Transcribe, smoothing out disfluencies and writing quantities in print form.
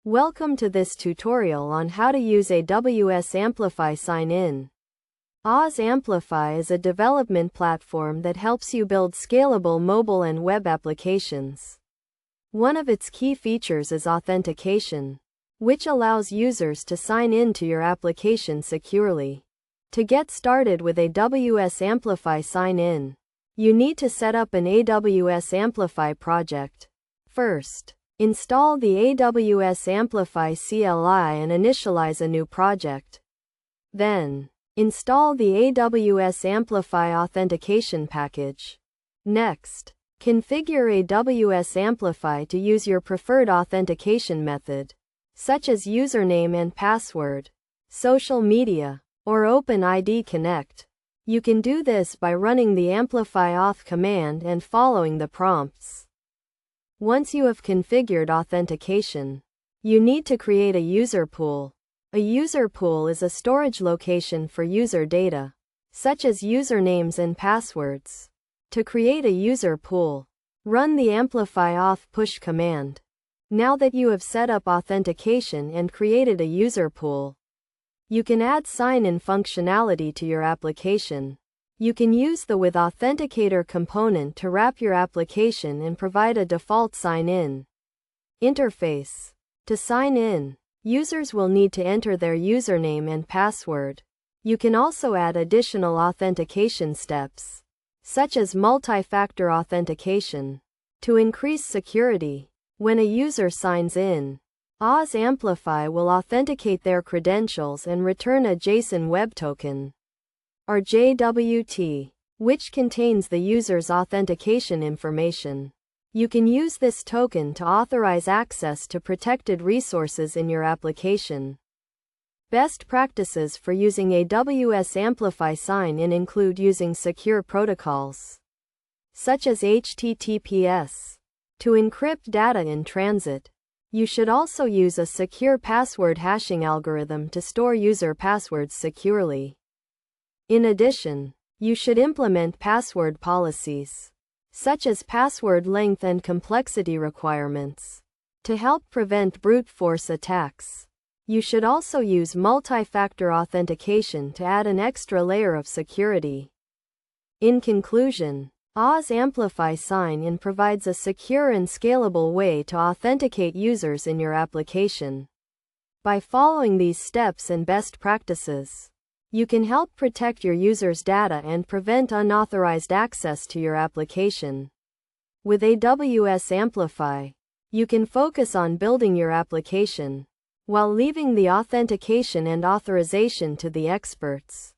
Welcome to this tutorial on how to use AWS Amplify sign-in. AWS Amplify is a development platform that helps you build scalable mobile and web applications. One of its key features is authentication, which allows users to sign in to your application securely. To get started with AWS Amplify sign-in, you need to set up an AWS Amplify project. First, install the AWS Amplify CLI and initialize a new project. Then, install the AWS Amplify authentication package. Next, configure AWS Amplify to use your preferred authentication method, such as username and password, social media, or OpenID Connect. You can do this by running the Amplify auth command and following the prompts. Once you have configured authentication, you need to create a user pool. A user pool is a storage location for user data, such as usernames and passwords. To create a user pool, run the Amplify auth push command. Now that you have set up authentication and created a user pool, you can add sign-in functionality to your application. You can use the With Authenticator component to wrap your application and provide a default sign-in interface. To sign in, users will need to enter their username and password. You can also add additional authentication steps, such as multi-factor authentication, to increase security. When a user signs in, AWS Amplify will authenticate their credentials and return a JSON Web Token, or JWT, which contains the user's authentication information. You can use this token to authorize access to protected resources in your application. Best practices for using AWS Amplify sign-in include using secure protocols, such as HTTPS, to encrypt data in transit. You should also use a secure password hashing algorithm to store user passwords securely. In addition, you should implement password policies, such as password length and complexity requirements, to help prevent brute force attacks. You should also use multi-factor authentication to add an extra layer of security. In conclusion, AWS Amplify sign-in provides a secure and scalable way to authenticate users in your application. By following these steps and best practices, you can help protect your users' data and prevent unauthorized access to your application. With AWS Amplify, you can focus on building your application, while leaving the authentication and authorization to the experts.